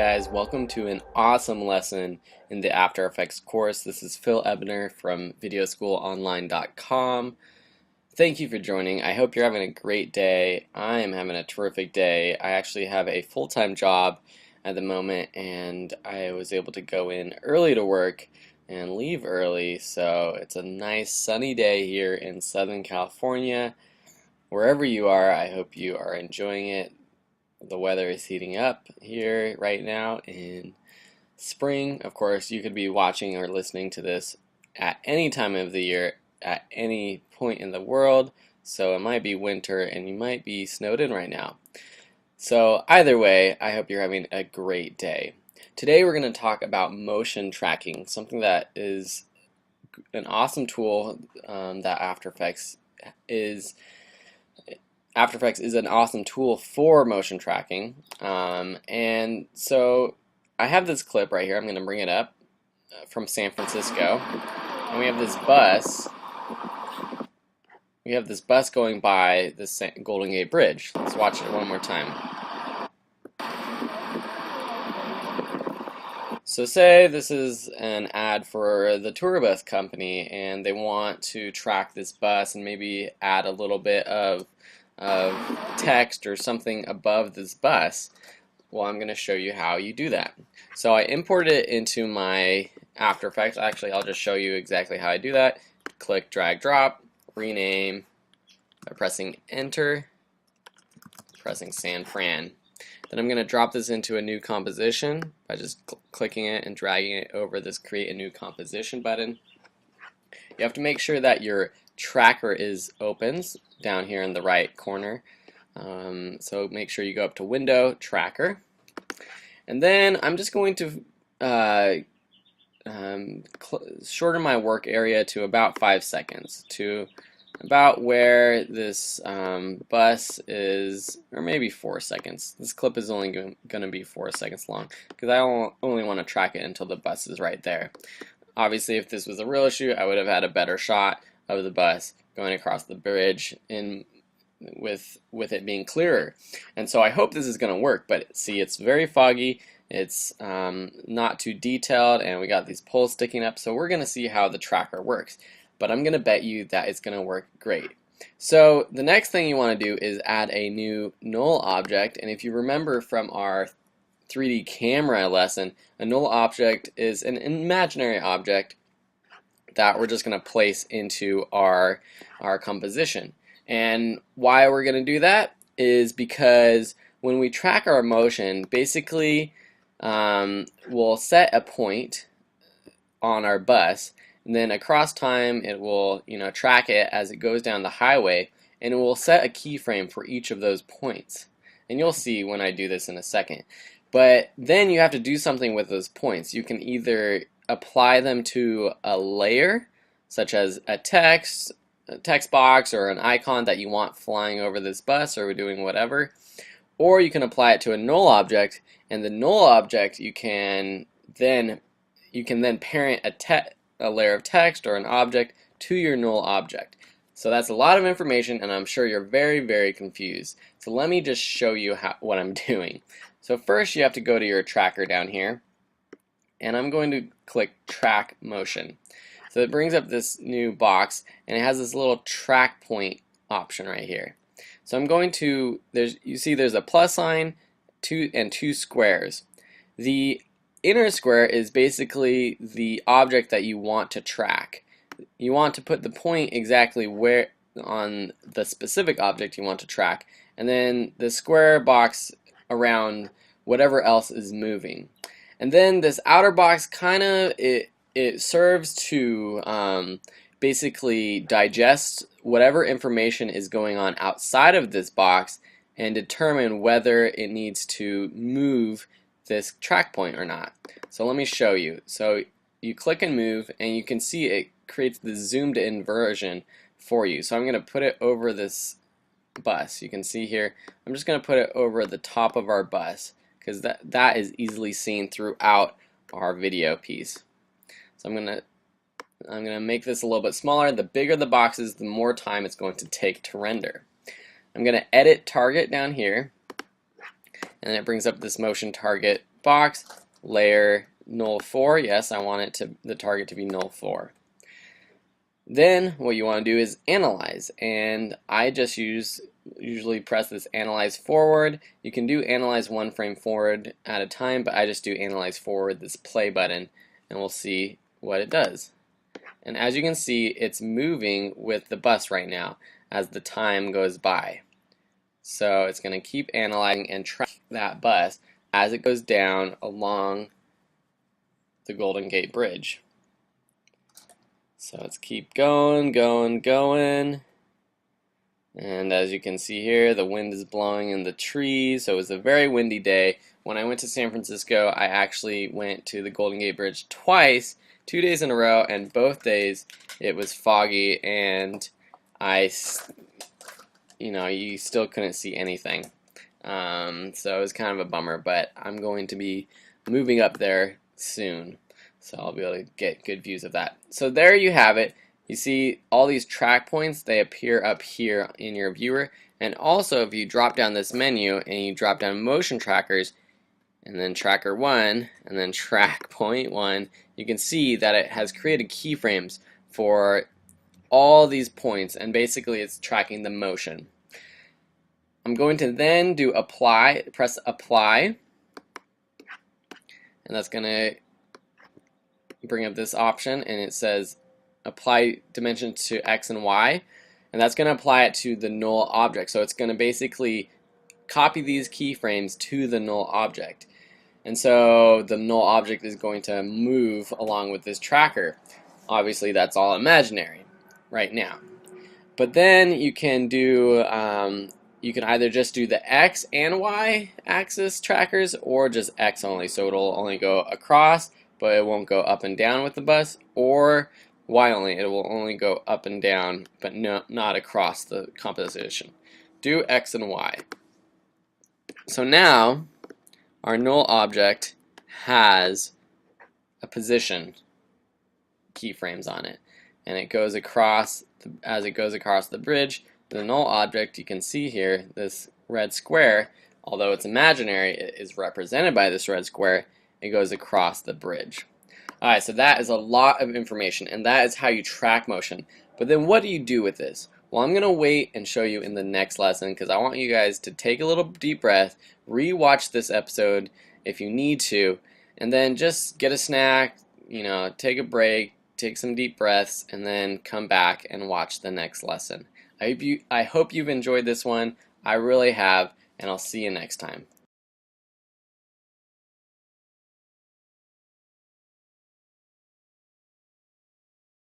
guys, welcome to an awesome lesson in the After Effects course. This is Phil Ebner from videoschoolonline.com. Thank you for joining. I hope you're having a great day. I am having a terrific day. I actually have a full-time job at the moment, and I was able to go in early to work and leave early, so it's a nice sunny day here in Southern California. Wherever you are, I hope you are enjoying it. The weather is heating up here right now in spring. Of course, you could be watching or listening to this at any time of the year, at any point in the world. So it might be winter and you might be snowed in right now. So either way, I hope you're having a great day. Today we're going to talk about motion tracking, something that is an awesome tool that After Effects is. After Effects is an awesome tool for motion tracking, and so I have this clip right here. I'm going to bring it up from San Francisco, and we have this bus. We have this bus going by the Golden Gate Bridge. Let's watch it one more time. So say this is an ad for the tour bus company, and they want to track this bus and maybe add a little bit of text or something above this bus. Well, I'm going to show you how you do that. So I imported it into my After Effects. Actually, I'll just show you exactly how I do that. Click, drag, drop, rename by pressing enter, pressing San Fran. Then I'm going to drop this into a new composition by just clicking it and dragging it over this create a new composition button. You have to make sure that your tracker is opens down here in the right corner. So make sure you go up to Window, Tracker. And then I'm just going to shorten my work area to about 5 seconds, to about where this bus is, or maybe 4 seconds. This clip is only going to be 4 seconds long because I only want to track it until the bus is right there. Obviously, if this was a real issue, I would have had a better shot of the bus going across the bridge with it being clearer. And so I hope this is going to work, but see, it's very foggy, it's not too detailed, and we got these poles sticking up, so we're going to see how the tracker works. But I'm going to bet you that it's going to work great. So the next thing you want to do is add a new null object, and if you remember from our 3D camera lesson, a null object is an imaginary object that we're just going to place into our composition. And why we're going to do that is because when we track our motion, basically we'll set a point on our bus, and then across time it will track it as it goes down the highway, and it will set a keyframe for each of those points. And you'll see when I do this in a second. But then you have to do something with those points. You can either apply them to a layer, such as a text box or an icon that you want flying over this bus or doing whatever, or you can apply it to a null object, and the null object you can then parent a layer of text or an object to your null object. So that's a lot of information, and I'm sure you're very, very confused. So let me just show you what I'm doing. So first you have to go to your tracker down here, and I'm going to click Track Motion. So it brings up this new box, and it has this little track point option right here. So I'm going to, you see there's a plus sign and two squares. The inner square is basically the object that you want to track. You want to put the point exactly where on the specific object you want to track, and then the square box around whatever else is moving. And then this outer box kind of it serves to basically digest whatever information is going on outside of this box and determine whether it needs to move this track point or not. So let me show you. So you click and move, and you can see it creates the zoomed in version for you. So I'm going to put it over this bus. You can see here I'm just going to put it over the top of our bus because that is easily seen throughout our video piece. So I'm gonna make this a little bit smaller. The bigger the box is, the more time it's going to take to render. I'm gonna edit target down here, and it brings up this motion target box, layer null 4. Yes, I want it to the target to be null 4. Then what you want to do is analyze, and I just usually press this analyze forward. You can do analyze one frame forward at a time, but I just do analyze forward, this play button, and we'll see what it does. And as you can see, it's moving with the bus right now as the time goes by. So it's going to keep analyzing and track that bus as it goes down along the Golden Gate Bridge. So let's keep going, going. And as you can see here, the wind is blowing in the trees, so it was a very windy day. When I went to San Francisco, I actually went to the Golden Gate Bridge twice, 2 days in a row, and both days it was foggy, and you still couldn't see anything. So it was kind of a bummer, but I'm going to be moving up there soon, so I'll be able to get good views of that. So there you have it. You see all these track points, they appear up here in your viewer. And also if you drop down this menu and you drop down motion trackers and then tracker 1 and then track point 1, you can see that it has created keyframes for all these points, and basically it's tracking the motion. I'm going to then do apply, press apply, and that's going to bring up this option, and it says apply dimension to X and Y, and that's going to apply it to the null object. So it's going to basically copy these keyframes to the null object, and so the null object is going to move along with this tracker. Obviously that's all imaginary right now, but then you can do you can either just do the X and Y axis trackers or just X only, so it'll only go across but it won't go up and down with the bus, or Y only, it will only go up and down but not across the composition. Do X and Y. So now our null object has a position keyframes on it, and it goes across as it goes across the bridge. The null object, you can see here, this red square, although it's imaginary, it is represented by this red square. It goes across the bridge. Alright, so that is a lot of information, and that is how you track motion. But then what do you do with this? Well, I'm going to wait and show you in the next lesson, because I want you guys to take a little deep breath, re-watch this episode if you need to, and then just get a snack, take a break, take some deep breaths, and then come back and watch the next lesson. I hope you've enjoyed this one. I really have, and I'll see you next time.